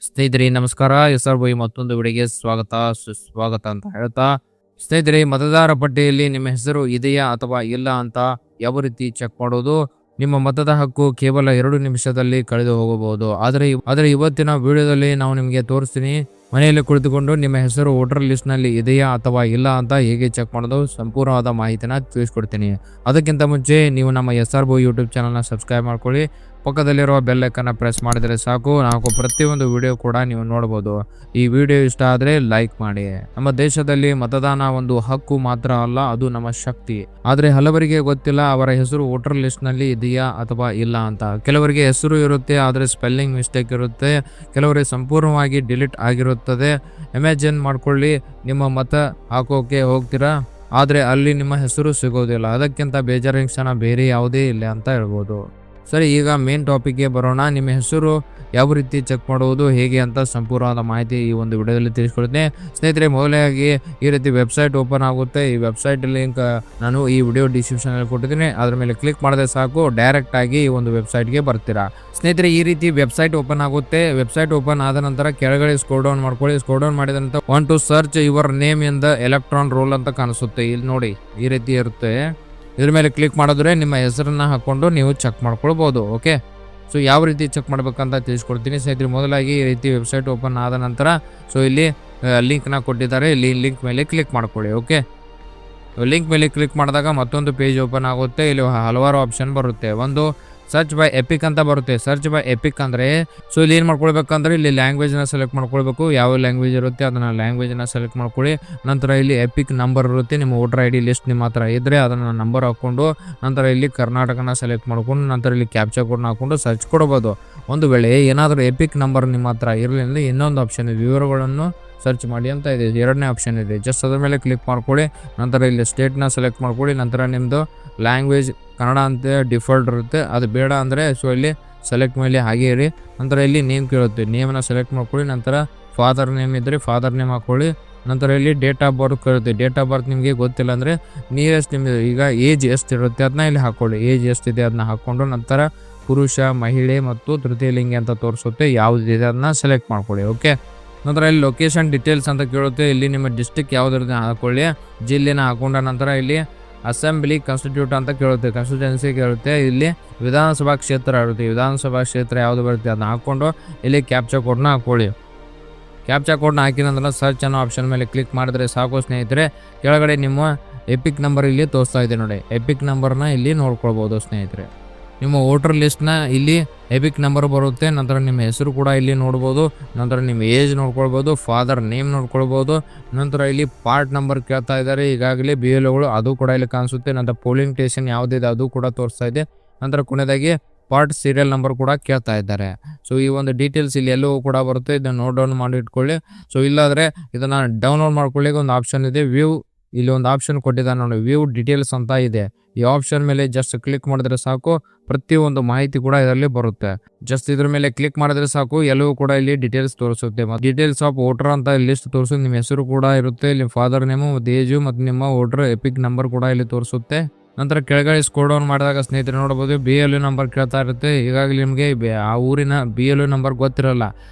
ಸ್ನೇಹಿತರೆ ನಮಸ್ಕಾರ. SR ಮತ್ತೊಂದು ವಿಡಿಯೋಗೆ ಸುಸ್ವಾಗತ ಅಂತ ಹೇಳ್ತಾ, ಸ್ನೇಹಿತರೆ ಮತದಾರ ಪಟ್ಟಿಯಲ್ಲಿ ನಿಮ್ಮ ಹೆಸರು ಇದೆಯಾ ಅಥವಾ ಇಲ್ಲ ಅಂತ ಯಾವ ರೀತಿ ಚೆಕ್ ಮಾಡೋದು? ನಿಮ್ಮ ಮತದ ಹಕ್ಕು ಕೇವಲ 2 ನಿಮಿಷದಲ್ಲಿ ಕಳೆದು ಹೋಗಬಹುದು. ಆದರೆ ಇವತ್ತಿನ ವಿಡಿಯೋದಲ್ಲಿ ನಾವು ನಿಮಗೆ ತೋರಿಸ್ತೀನಿ, ಮನೆಯಲ್ಲಿ ಕುಳಿತುಕೊಂಡು ನಿಮ್ಮ ಹೆಸರು ವೋಟರ್ ಲಿಸ್ಟ್ ನಲ್ಲಿ ಇದೆಯಾ ಅಥವಾ ಇಲ್ಲ ಅಂತ ಹೇಗೆ ಚೆಕ್ ಮಾಡೋದು ಸಂಪೂರ್ಣವಾದ ಮಾಹಿತಿನ ತಿಳಿಸ್ಕೊಡ್ತೀನಿ. ಅದಕ್ಕಿಂತ ಮುಂಚೆ ನೀವು ನಮ್ಮ SR ಯೂಟ್ಯೂಬ್ ಚಾನಲ್ನ ಸಬ್ಸ್ಕ್ರೈಬ್ ಮಾಡ್ಕೊಳ್ಳಿ. ಪಕ್ಕದಲ್ಲಿರುವ ಬೆಲ್ ಐಕನ್ನ ಪ್ರೆಸ್ ಮಾಡಿದರೆ ಸಾಕು, ನಾವು ಪ್ರತಿಯೊಂದು ವಿಡಿಯೋ ಕೂಡ ನೀವು ನೋಡಬಹುದು. ಈ ವಿಡಿಯೋ ಇಷ್ಟ ಆದರೆ ಲೈಕ್ ಮಾಡಿ. ನಮ್ಮ ದೇಶದಲ್ಲಿ ಮತದಾನ ಒಂದು ಹಕ್ಕು ಮಾತ್ರ ಅಲ್ಲ, ಅದು ನಮ್ಮ ಶಕ್ತಿ. ಆದ್ರೆ ಹಲವರಿಗೆ ಗೊತ್ತಿಲ್ಲ ಅವರ ಹೆಸರು ವೋಟರ್ ಲಿಸ್ಟ್ ನಲ್ಲಿ ಇದೆಯಾ ಅಥವಾ ಇಲ್ಲ ಅಂತ. ಕೆಲವರಿಗೆ ಹೆಸರು ಇರುತ್ತೆ, ಆದ್ರೆ ಸ್ಪೆಲ್ಲಿಂಗ್ ಮಿಸ್ಟೇಕ್ ಇರುತ್ತೆ. ಕೆಲವರಿಗೆ ಸಂಪೂರ್ಣವಾಗಿ ಡಿಲೀಟ್ ಆಗಿರುತ್ತದೆ. ಇಮ್ಯಾಜಿನ್ ಮಾಡ್ಕೊಳ್ಳಿ, ನಿಮ್ಮ ಮತ ಹಾಕೋಕೆ ಹೋಗ್ತೀರಾ, ಆದ್ರೆ ಅಲ್ಲಿ ನಿಮ್ಮ ಹೆಸರು ಸಿಗೋದಿಲ್ಲ. ಅದಕ್ಕಿಂತ ಬೇಜಾರಿನ ಕ್ಷಣ ಬೇರೆ ಯಾವುದೇ ಇಲ್ಲ ಅಂತ ಹೇಳ್ಬೋದು. ಸರಿ, ಈಗ ಮೇನ್ ಟಾಪಿಕ್ಗೆ ಬರೋಣ. ನಿಮ್ಮ ಹೆಸರು ಯಾವ ರೀತಿ ಚೆಕ್ ಮಾಡುವುದು, ಹೇಗೆ ಅಂತ ಸಂಪೂರ್ಣವಾದ ಮಾಹಿತಿ ಈ ಒಂದು ವಿಡಿಯೋದಲ್ಲಿ ತಿಳಿಸ್ಕೊಡ್ತೀನಿ. ಸ್ನೇಹಿತರೆ, ಮೊದಲಾಗಿ ಈ ರೀತಿ ವೆಬ್ಸೈಟ್ ಓಪನ್ ಆಗುತ್ತೆ. ಈ ವೆಬ್ಸೈಟ್ ಲಿಂಕ್ ನಾನು ಈ ವಿಡಿಯೋ ಡಿಸ್ಕ್ರಿಪ್ಷನ್ ಅಲ್ಲಿ ಕೊಟ್ಟಿದ್ದೀನಿ. ಅದ್ರ ಮೇಲೆ ಕ್ಲಿಕ್ ಮಾಡಿದ್ರೆ ಸಾಕು, ಡೈರೆಕ್ಟ್ ಆಗಿ ಈ ಒಂದು ವೆಬ್ಸೈಟ್ಗೆ ಬರ್ತೀರಾ. ಸ್ನೇಹಿತರೆ, ಈ ರೀತಿ ವೆಬ್ಸೈಟ್ ಓಪನ್ ಆಗುತ್ತೆ. ವೆಬ್ಸೈಟ್ ಓಪನ್ ಆದ ನಂತರ ಕೆಳಗಡೆ ಸ್ಕ್ರೋಲ್ ಡೌನ್ ಮಾಡ್ಕೊಳ್ಳಿ. ಸ್ಕ್ರೋಲ್ ಡೌನ್ ಮಾಡಿದ ನಂತರ want to search your name in the electoral roll ಅಂತ ಕಾಣಿಸುತ್ತೆ. ಇಲ್ಲಿ ನೋಡಿ, ಈ ರೀತಿ ಇರುತ್ತೆ. ಇದ್ರ ಮೇಲೆ ಕ್ಲಿಕ್ ಮಾಡಿದ್ರೆ ನಿಮ್ಮ ಹೆಸರನ್ನ ಹಾಕೊಂಡು ನೀವು ಚೆಕ್ ಮಾಡ್ಕೊಳ್ಬಹುದು. ಓಕೆ, ಸೊ ಯಾವ ರೀತಿ ಚೆಕ್ ಮಾಡ್ಬೇಕಂತ ತಿಳಿಸ್ಕೊಡ್ತೀನಿ. ಸ್ನೇಹಿತರೆ, ಮೊದಲಾಗಿ ಈ ರೀತಿ ವೆಬ್ಸೈಟ್ ಓಪನ್ ಆದ ನಂತರ ಇಲ್ಲಿ ಲಿಂಕ್ನ ಕೊಟ್ಟಿದ್ದಾರೆ. ಇಲ್ಲಿ ಲಿಂಕ್ ಮೇಲೆ ಕ್ಲಿಕ್ ಮಾಡ್ಕೊಳ್ಳಿ. ಓಕೆ, ಲಿಂಕ್ ಮೇಲೆ ಕ್ಲಿಕ್ ಮಾಡಿದಾಗ ಮತ್ತೊಂದು ಪೇಜ್ ಓಪನ್ ಆಗುತ್ತೆ. ಇಲ್ಲಿ ಹಲವಾರು ಆಪ್ಷನ್ ಬರುತ್ತೆ. ಒಂದು ಸರ್ಚ್ ಬೈ ಎಪಿಕ್ ಅಂತ ಬರುತ್ತೆ. ಸರ್ಚ್ ಬೈ ಎಪಿಕ್ ಅಂದ್ರೆ ಇಲ್ಲಿ ಏನ್ ಮಾಡ್ಕೊಳ್ಬೇಕಂದ್ರೆ ಇಲ್ಲಿ ಲ್ಯಾಂಗ್ವೇಜ್ ನ ಸೆಲೆಕ್ಟ್ ಮಾಡ್ಕೊಳ್ಬೇಕು. ಯಾವ ಲ್ಯಾಂಗ್ವೇಜ್ ಇರುತ್ತೆ ಅದನ್ನ ಲ್ಯಾಂಗ್ವೇಜ್ ನ ಸೆಲೆಕ್ಟ್ ಮಾಡ್ಕೊಳ್ಳಿ. ನಂತರ ಇಲ್ಲಿ ಎಪಿಕ್ ನಂಬರ್ ಇರುತ್ತೆ. ನಿಮ್ಮ ವೋಟರ್ ID ಲಿಸ್ಟ್ ನಿಮ್ಮ ಹತ್ರ ಇದ್ರೆ ಅದನ್ನ ನಂಬರ್ ಹಾಕೊಂಡು, ನಂತರ ಇಲ್ಲಿ ಕರ್ನಾಟಕನ ಸೆಲೆಕ್ಟ್ ಮಾಡ್ಕೊಂಡು, ನಂತರ ಇಲ್ಲಿ ಕ್ಯಾಪ್ಚಾ ಕೋಡ್ನ ಹಾಕೊಂಡು ಸರ್ಚ್ ಕೊಡಬಹುದು. ಒಂದು ವೇಳೆ ಏನಾದರೂ ಎಪಿಕ್ ನಂಬರ್ ನಿಮ್ಮ ಹತ್ರ ಇರಲಿಲ್ಲ, ಇನ್ನೊಂದು ಆಪ್ಷನ್ ಇದೆ, ವಿವರಗಳನ್ನು ಸರ್ಚ್ ಮಾಡಿ ಅಂತ ಇದೆ. ಎರಡನೇ ಆಪ್ಷನ್ ಇದೆ. ಜಸ್ಟ್ ಅದ್ರ ಮೇಲೆ ಕ್ಲಿಕ್ ಮಾಡ್ಕೊಳ್ಳಿ. ನಂತರ ಇಲ್ಲಿ ಸ್ಟೇಟ್ನ ಸೆಲೆಕ್ಟ್ ಮಾಡ್ಕೊಳ್ಳಿ. ನಂತರ ನಿಮ್ಮದು ಲ್ಯಾಂಗ್ವೇಜ್ ಕನ್ನಡ ಅಂತ ಡಿಫಾಲ್ಟ್ ಇರುತ್ತೆ. ಅದು ಬೇಡ ಅಂದರೆ ಇಲ್ಲಿ ಸೆಲೆಕ್ಟ್ ಮೇಲೆ ಹಾಗೆ ಇರಿ. ನಂತರ ಇಲ್ಲಿ ನೇಮ್ ಕೇಳುತ್ತೆ, ನೇಮನ್ನ ಸೆಲೆಕ್ಟ್ ಮಾಡ್ಕೊಳ್ಳಿ. ನಂತರ ಫಾದರ್ ನೇಮ್ ಇದ್ದರೆ ಫಾದರ್ ನೇಮ್ ಹಾಕ್ಕೊಳ್ಳಿ. ನಂತರ ಇಲ್ಲಿ ಡೇಟ್ ಆಫ್ ಬರ್ತ್ ಕೇಳುತ್ತೆ. ಡೇಟ್ ಆಫ್ ಬರ್ತ್ ನಿಮಗೆ ಗೊತ್ತಿಲ್ಲ ಅಂದರೆ ನಿಯರೆಸ್ಟ್ ನಿಮ್ಮದು ಈಗ ಏಜ್ ಎಷ್ಟು ಇರುತ್ತೆ ಅದನ್ನ ಇಲ್ಲಿ ಹಾಕ್ಕೊಳ್ಳಿ. ಏಜ್ ಎಷ್ಟಿದೆ ಅದನ್ನ ಹಾಕ್ಕೊಂಡು, ನಂತರ ಪುರುಷ, ಮಹಿಳೆ ಮತ್ತು ತೃತೀಯ ಲಿಂಗಿ ಅಂತ ತೋರಿಸುತ್ತೆ. ಯಾವುದಿದೆ ಅದನ್ನ ಸೆಲೆಕ್ಟ್ ಮಾಡ್ಕೊಳ್ಳಿ. ಓಕೆ, ನಂತರ ಇಲ್ಲಿ ಲೊಕೇಶನ್ ಡೀಟೇಲ್ಸ್ ಅಂತ ಕೇಳುತ್ತೆ. ಇಲ್ಲಿ ನಿಮ್ಮ ಡಿಸ್ಟಿಕ್ ಯಾವುದ್ರದ್ದು ಹಾಕೊಳ್ಳಿ, ಜಿಲ್ಲೆನ ಹಾಕೊಂಡ ನಂತರ ಇಲ್ಲಿ ಅಸೆಂಬ್ಲಿ ಕಾನ್ಸ್ಟಿಟ್ಯೂಟ್ ಅಂತ ಕೇಳುತ್ತೆ, ಕಾನ್ಸ್ಟಿಟ್ಯೂನ್ಸಿ ಕೇಳುತ್ತೆ. ಇಲ್ಲಿ ವಿಧಾನಸಭಾ ಕ್ಷೇತ್ರ ಇರುತ್ತೆ, ವಿಧಾನಸಭಾ ಕ್ಷೇತ್ರ ಯಾವುದು ಬರುತ್ತೆ ಅದನ್ನ ಹಾಕ್ಕೊಂಡು ಇಲ್ಲಿ ಕ್ಯಾಪ್ಚಾ ಕೋಡ್ನ ಹಾಕೊಳ್ಳಿ. ಕ್ಯಾಪ್ಚಾ ಕೋಡ್ನ ಹಾಕಿದ ನಂತರ ಸರ್ಚ್ ಅನ್ನೋ ಆಪ್ಷನ್ ಮೇಲೆ ಕ್ಲಿಕ್ ಮಾಡಿದ್ರೆ ಸಾಕು. ಸ್ನೇಹಿತರೆ, ಕೆಳಗಡೆ ನಿಮ್ಮ ಎಪಿಕ್ ನಂಬರ್ ಇಲ್ಲಿ ತೋರಿಸ್ತಾ ಇದೆ ನೋಡಿ. ಎಪಿಕ್ ನಂಬರ್ನ ಇಲ್ಲಿ ನೋಡ್ಕೊಳ್ಬೋದು. ಸ್ನೇಹಿತರೆ, ನಿಮ್ಮ ವೋಟರ್ ಲಿಸ್ಟ್ನ ಇಲ್ಲಿ ಎಪಿಕ್ ನಂಬರ್ ಬರುತ್ತೆ. ನಂತರ ನಿಮ್ಮ ಹೆಸರು ಕೂಡ ಇಲ್ಲಿ ನೋಡ್ಬೋದು. ನಂತರ ನಿಮ್ಮ ಏಜ್ ನೋಡ್ಕೊಳ್ಬೋದು, ಫಾದರ್ ನೇಮ್ ನೋಡ್ಕೊಳ್ಬೋದು. ನಂತರ ಇಲ್ಲಿ ಪಾರ್ಟ್ ನಂಬರ್ ಕೇಳ್ತಾ ಇದ್ದಾರೆ ಈಗಾಗಲೇ BLOಗಳು, ಅದು ಕೂಡ ಇಲ್ಲಿ ಕಾಣಿಸುತ್ತೆ. ನಂತರ ಪೋಲಿಂಗ್ ಸ್ಟೇಷನ್ ಯಾವುದಿದೆ ಅದು ಕೂಡ ತೋರಿಸ್ತಾ ಇದೆ. ನಂತರ ಕೊನೆಯದಾಗಿ ಪಾರ್ಟ್ ಸೀರಿಯಲ್ ನಂಬರ್ ಕೂಡ ಕೇಳ್ತಾ ಇದ್ದಾರೆ. ಈ ಒಂದು ಡೀಟೇಲ್ಸ್ ಇಲ್ಲಿ ಎಲ್ಲವೂ ಕೂಡ ಬರುತ್ತೆ. ಇದನ್ನು ನೋಟ್ ಡೌನ್ ಮಾಡಿ ಇಟ್ಕೊಳ್ಳಿ. ಇಲ್ಲಾದರೆ ಇದನ್ನು ಡೌನ್ಲೋಡ್ ಮಾಡ್ಕೊಳ್ಳಿಕ್ಕೆ ಒಂದು ಆಪ್ಷನ್ ಇದೆ, ವ್ಯೂ. ಇಲ್ಲಿ ಒಂದು ಆಪ್ಷನ್ ಕೊಟ್ಟಿದ್ದಾನೆ ನೋಡಿ, ವ್ಯೂ ಡೀಟೇಲ್ಸ್ ಅಂತ ಇದೆ. ಈ ಆಪ್ಷನ್ ಮೇಲೆ ಜಸ್ಟ್ ಕ್ಲಿಕ್ ಮಾಡಿದ್ರೆ ಸಾಕು, ಪ್ರತಿಯೊಂದು ಮಾಹಿತಿ ಕೂಡ ಇದರಲ್ಲಿ ಬರುತ್ತೆ. ಜಸ್ಟ್ ಇದ್ರ ಮೇಲೆ ಕ್ಲಿಕ್ ಮಾಡಿದ್ರೆ ಸಾಕು, ಎಲ್ಲವೂ ಕೂಡ ಇಲ್ಲಿ ಡೀಟೇಲ್ಸ್ ತೋರಿಸುತ್ತೆ. ಡೀಟೇಲ್ಸ್ ಆಫ್ ವೋಟರ್ ಅಂತ ಲಿಸ್ಟ್ ತೋರಿಸುತ್ತೆ. ನಿಮ್ಮ ಹೆಸರು ಕೂಡ ಇರುತ್ತೆ, ಇಲ್ಲಿ ಫಾದರ್ ನೇಮು ಮತ್ತು ಏಜು ಮತ್ತು ನಿಮ್ಮ ವೋಟರ್ ಎಪಿಕ್ ನಂಬರ್ ಕೂಡ ಇಲ್ಲಿ ತೋರಿಸುತ್ತೆ. ನಂತರ ಕೆಳಗಡೆ ಸ್ಕ್ರೋಲ್ ಡೌನ್ ಮಾಡಿದಾಗ ಸ್ನೇಹಿತರೆ ನೋಡಬಹುದು, BLO ನಂಬರ್ ಕೇಳ್ತಾ ಇರುತ್ತೆ. ಈಗಾಗಲೇ ನಿಮಗೆ ಆ ಊರಿನ BLO ನಂಬರ್ ಗೊತ್ತಿರಲ್ಲ,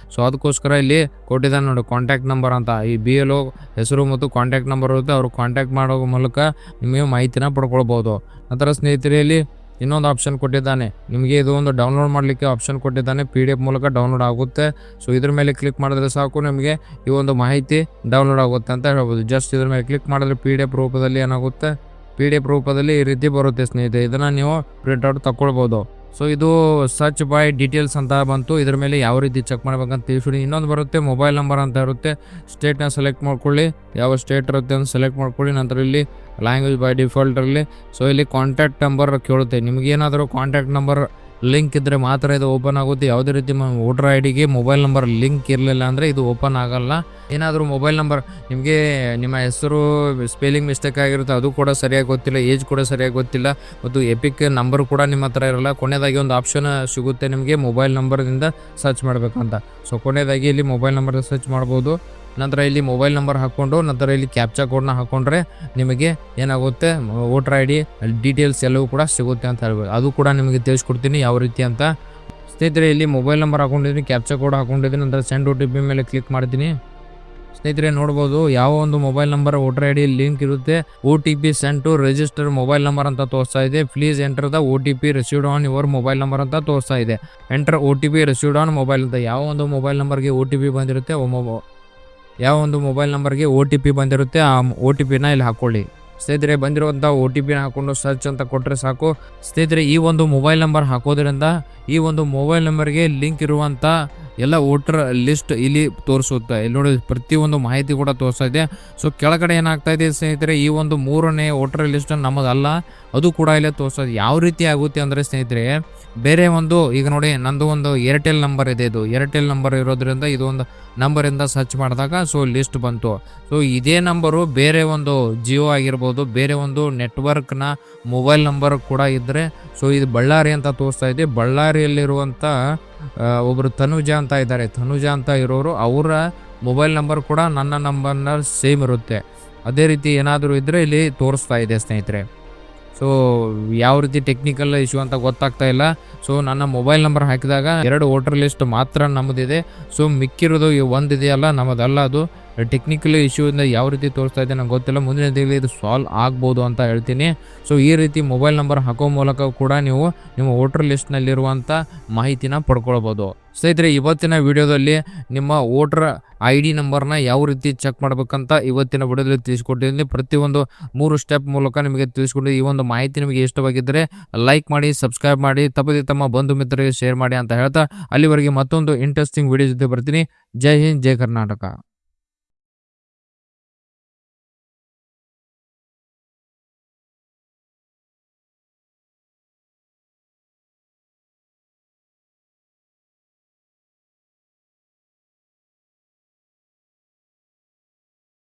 ಅದಕ್ಕೋಸ್ಕರ ಇಲ್ಲಿ ಕೊಟ್ಟಿದ್ದಾನೆ ನೋಡಿ ಕಾಂಟ್ಯಾಕ್ಟ್ ನಂಬರ್ ಅಂತ. ಈ BLO ಹೆಸರು ಮತ್ತು ಕಾಂಟ್ಯಾಕ್ಟ್ ನಂಬರ್ ಇರುತ್ತೆ. ಅವರು ಕಾಂಟ್ಯಾಕ್ಟ್ ಮಾಡೋ ಮೂಲಕ ನಿಮಗೆ ಮಾಹಿತಿನ ಪಡ್ಕೊಳ್ಬಹುದು. ನಂತರ ಸ್ನೇಹಿತರೆ, ಇಲ್ಲಿ ಇನ್ನೊಂದು ಆಪ್ಷನ್ ಕೊಟ್ಟಿದ್ದಾನೆ, ನಿಮಗೆ ಇದು ಒಂದು ಡೌನ್ಲೋಡ್ ಮಾಡಲಿಕ್ಕೆ ಆಪ್ಷನ್ ಕೊಟ್ಟಿದ್ದಾನೆ. PDF ಮೂಲಕ ಡೌನ್ಲೋಡ್ ಆಗುತ್ತೆ. ಇದ್ರ ಮೇಲೆ ಕ್ಲಿಕ್ ಮಾಡಿದ್ರೆ ಸಾಕು, ನಿಮಗೆ ಈ ಒಂದು ಮಾಹಿತಿ ಡೌನ್ಲೋಡ್ ಆಗುತ್ತೆ ಅಂತ ಹೇಳ್ಬೋದು. ಜಸ್ಟ್ ಇದ್ರ ಮೇಲೆ ಕ್ಲಿಕ್ ಮಾಡಿದ್ರೆ PDF ರೂಪದಲ್ಲಿ ಏನಾಗುತ್ತೆ, PDF ರೂಪದಲ್ಲಿ ಈ ರೀತಿ ಬರುತ್ತೆ. ಸ್ನೇಹಿತರೆ, ಇದನ್ನ ನೀವು ಪ್ರಿಂಟ್ಔಟ್ ತಗೊಳ್ಬೋದು. ಇದು ಸರ್ಚ್ ಬೈ ಡೀಟೇಲ್ಸ್ ಅಂತ ಬಂತು. ಇದ್ರ ಮೇಲೆ ಯಾವ ರೀತಿ ಚೆಕ್ ಮಾಡ್ಬೇಕಂತ ತಿಳಿಸ್ಬಿಡಿ. ಇನ್ನೊಂದು ಬರುತ್ತೆ ಮೊಬೈಲ್ ನಂಬರ್ ಅಂತ ಇರುತ್ತೆ. ಸ್ಟೇಟ್ನ ಸೆಲೆಕ್ಟ್ ಮಾಡ್ಕೊಳ್ಳಿ, ಯಾವ ಸ್ಟೇಟ್ ಇರುತ್ತೆ ಅಂತ ಸೆಲೆಕ್ಟ್ ಮಾಡ್ಕೊಳ್ಳಿ. ನಂತರ ಇಲ್ಲಿ ಲ್ಯಾಂಗ್ವೇಜ್ ಬೈ ಡಿಫಾಲ್ಟ್ ಇರಲಿ. ಇಲ್ಲಿ ಕಾಂಟ್ಯಾಕ್ಟ್ ನಂಬರ್ ಕೇಳುತ್ತೆ. ನಿಮ್ಗೆ ಏನಾದರೂ ಕಾಂಟ್ಯಾಕ್ಟ್ ನಂಬರ್ ಲಿಂಕ್ ಇದ್ದರೆ ಮಾತ್ರ ಇದು ಓಪನ್ ಆಗುತ್ತೆ. ಯಾವುದೇ ರೀತಿ ವೋಟರ್ IDಗೆ ಮೊಬೈಲ್ ನಂಬರ್ ಲಿಂಕ್ ಇರಲಿಲ್ಲ ಅಂದರೆ ಇದು ಓಪನ್ ಆಗಲ್ಲ. ಏನಾದರೂ ಮೊಬೈಲ್ ನಂಬರ್ ನಿಮಗೆ ನಿಮ್ಮ ಹೆಸರು ಸ್ಪೆಲ್ಲಿಂಗ್ ಮಿಸ್ಟೇಕ್ ಆಗಿರುತ್ತೆ, ಅದು ಕೂಡ ಸರಿಯಾಗಿ ಗೊತ್ತಿಲ್ಲ, ಏಜ್ ಕೂಡ ಸರಿಯಾಗಿ ಗೊತ್ತಿಲ್ಲ, ಮತ್ತು ಎಪಿಕ್ ನಂಬರ್ ಕೂಡ ನಿಮ್ಮ ಹತ್ರ ಇರಲ್ಲ. ಕೊನೆಯದಾಗಿ ಒಂದು ಆಪ್ಷನ್ ಸಿಗುತ್ತೆ ನಿಮಗೆ ಮೊಬೈಲ್ ನಂಬರ್ದಿಂದ ಸರ್ಚ್ ಮಾಡಬೇಕಂತ. ಕೊನೆಯದಾಗಿ ಇಲ್ಲಿ ಮೊಬೈಲ್ ನಂಬರ್ ಸರ್ಚ್ ಮಾಡ್ಬೋದು. ನಂತರ ಇಲ್ಲಿ ಮೊಬೈಲ್ ನಂಬರ್ ಹಾಕ್ಕೊಂಡು, ನಂತರ ಇಲ್ಲಿ ಕ್ಯಾಪ್ಚಾ ಕೋಡ್ನ ಹಾಕೊಂಡ್ರೆ ನಿಮಗೆ ಏನಾಗುತ್ತೆ, ವೋಟರ್ ID ಡೀಟೇಲ್ಸ್ ಎಲ್ಲವೂ ಕೂಡ ಸಿಗುತ್ತೆ ಅಂತ ಹೇಳ್ಬೋದು. ಅದು ಕೂಡ ನಿಮಗೆ ತಿಳಿಸ್ಕೊಡ್ತೀನಿ ಯಾವ ರೀತಿ ಅಂತ. ಸ್ನೇಹಿತರೆ ಇಲ್ಲಿ ಮೊಬೈಲ್ ನಂಬರ್ ಹಾಕೊಂಡಿದ್ದೀನಿ, ಕ್ಯಾಪ್ಚಾ ಕೋಡ್ ಹಾಕೊಂಡಿದ್ದೀನಿ, ನಂತರ ಸೆಂಡ್ OTP ಮೇಲೆ ಕ್ಲಿಕ್ ಮಾಡ್ತೀನಿ. ಸ್ನೇಹಿತರೆ ನೋಡ್ಬೋದು ಯಾವ ಒಂದು mobile number voter ID link ಇರುತ್ತೆ, OTP send to register mobile number ಅಂತ ತೋರಿಸ್ತಾ ಇದೆ. Please enter the OTP received on your mobile number ಅಂತ ತೋರಿಸ್ತಾ ಇದೆ. Enter OTP received on mobile ಅಂತ ಯಾವ ಒಂದು ಮೊಬೈಲ್ ನಂಬರ್ಗೆ OTP ಬಂದಿರುತ್ತೆ ಯಾವ ಒಂದು ಮೊಬೈಲ್ ನಂಬರ್ಗೆ OTP ಬಂದಿರುತ್ತೆ ಆ OTPನ ಇಲ್ಲಿ ಹಾಕೊಳ್ಳಿ. ಸ್ನೇಹಿತರೆ ಬಂದಿರುವಂಥ OTPನ ಹಾಕೊಂಡು ಸರ್ಚ್ ಅಂತ ಕೊಟ್ಟರೆ ಸಾಕು. ಸ್ನೇಹಿತರೆ ಈ ಒಂದು ಮೊಬೈಲ್ ನಂಬರ್ ಹಾಕೋದ್ರಿಂದ ಈ ಒಂದು ಮೊಬೈಲ್ ನಂಬರ್ಗೆ ಲಿಂಕ್ ಇರುವಂಥ ಎಲ್ಲ ವೋಟರ್ ಲಿಸ್ಟ್ ಇಲ್ಲಿ ತೋರಿಸುತ್ತೆ. ಇಲ್ಲಿ ನೋಡಿ ಪ್ರತಿಯೊಂದು ಮಾಹಿತಿ ಕೂಡ ತೋರಿಸ್ತಾ ಇದೆ. ಸೊ ಕೆಳಗಡೆ ಏನಾಗ್ತಾ ಇದೆ ಸ್ನೇಹಿತರೆ, ಈ ಒಂದು 3ನೇ ವೋಟರ್ ಲಿಸ್ಟ್ ನಮ್ಮದಲ್ಲ, ಅದು ಕೂಡ ಇಲ್ಲೇ ತೋರಿಸ್ತಾ ಇದೆ. ಯಾವ ರೀತಿ ಆಗುತ್ತೆ ಅಂದರೆ ಸ್ನೇಹಿತರೆ, ಬೇರೆ ಒಂದು ಈಗ ನೋಡಿ ನಂದು ಒಂದು ಏರ್ಟೆಲ್ ನಂಬರ್ ಇದೆ, ಇದು ಏರ್ಟೆಲ್ ನಂಬರ್ ಇರೋದ್ರಿಂದ ಇದು ಒಂದು ನಂಬರಿಂದ ಸರ್ಚ್ ಮಾಡಿದಾಗ ಸೊ ಲಿಸ್ಟ್ ಬಂತು. ಸೊ ಇದೇ ನಂಬರು ಬೇರೆ ಒಂದು ಜಿಯೋ ಆಗಿರ್ಬೋದು, ಬೇರೆ ಒಂದು ನೆಟ್ವರ್ಕ್ನ ಮೊಬೈಲ್ ನಂಬರ್ ಕೂಡ ಇದ್ದರೆ, ಸೊ ಇದು ಬಳ್ಳಾರಿ ಅಂತ ತೋರಿಸ್ತಾ ಇದೆ. ಬಳ್ಳಾರಿಯಲ್ಲಿರುವಂಥ ಒಬ್ಬರು ತನುಜಾ ಅಂತ ಇದ್ದಾರೆ, ತನುಜಾ ಅಂತ ಇರೋರು ಅವರ ಮೊಬೈಲ್ ನಂಬರ್ ಕೂಡ ನನ್ನ ನಂಬರ್ನ ಸೇಮ್ ಇರುತ್ತೆ. ಅದೇ ರೀತಿ ಏನಾದರೂ ಇದ್ದರೆ ಇಲ್ಲಿ ತೋರಿಸ್ತಾ ಇದೆ ಸ್ನೇಹಿತರೆ. ಸೊ ಯಾವ ರೀತಿ ಟೆಕ್ನಿಕಲ್ ಇಶ್ಯೂ ಅಂತ ಗೊತ್ತಾಗ್ತಾ ಇಲ್ಲ. ಸೊ ನನ್ನ ಮೊಬೈಲ್ ನಂಬರ್ ಹಾಕಿದಾಗ 2 ವೋಟರ್ ಲಿಸ್ಟ್ ಮಾತ್ರ ನಮ್ಮದಿದೆ. ಸೊ ಮಿಕ್ಕಿರೋದು ಒಂದಿದೆಯಲ್ಲ ನಮ್ಮದಲ್ಲ, ಅದು ಟೆಕ್ನಿಕಲ್ ಇಶ್ಯೂ ಇಂದ ಯಾವ ರೀತಿ ತೋರಿಸ್ತಾ ಇದೆ ನಂಗೆ ಗೊತ್ತಿಲ್ಲ. ಮುಂದಿನ ದಿನದಲ್ಲಿ ಇದು ಸಾಲ್ವ್ ಆಗ್ಬೋದು ಅಂತ ಹೇಳ್ತೀನಿ. ಸೊ ಈ ರೀತಿ ಮೊಬೈಲ್ ನಂಬರ್ ಹಾಕೋ ಮೂಲಕ ಕೂಡ ನೀವು ನಿಮ್ಮ ವೋಟರ್ ಲಿಸ್ಟ್ನಲ್ಲಿರುವಂಥ ಮಾಹಿತಿನ ಪಡ್ಕೊಳ್ಬೋದು. ಸ್ನೇಹಿತರೆ ಇವತ್ತಿನ ವಿಡಿಯೋದಲ್ಲಿ ನಿಮ್ಮ ವೋಟರ್ ID ನಂಬರ್ನ ಯಾವ ರೀತಿ ಚೆಕ್ ಮಾಡ್ಬೇಕಂತ ಇವತ್ತಿನ ವಿಡಿಯೋದಲ್ಲಿ ತಿಳಿಸ್ಕೊಟ್ಟಿದ್ದೀನಿ. ಪ್ರತಿಯೊಂದು 3 ಸ್ಟೆಪ್ ಮೂಲಕ ನಿಮಗೆ ತಿಳಿಸ್ಕೊಟ್ಟಿದ್ದೀನಿ. ಈ ಒಂದು ಮಾಹಿತಿ ನಿಮಗೆ ಇಷ್ಟವಾಗಿದ್ದರೆ ಲೈಕ್ ಮಾಡಿ, ಸಬ್ಸ್ಕ್ರೈಬ್ ಮಾಡಿ, ತಪ್ಪದೆ ತಮ್ಮ ಬಂಧು ಮಿತ್ರರಿಗೆ ಶೇರ್ ಮಾಡಿ ಅಂತ ಹೇಳ್ತಾ ಅಲ್ಲಿವರೆಗೆ ಮತ್ತೊಂದು ಇಂಟ್ರೆಸ್ಟಿಂಗ್ ವಿಡಿಯೋ ಜೊತೆ ಬರ್ತೀನಿ. ಜೈ ಹಿಂದ್, ಜೈ ಕರ್ನಾಟಕ.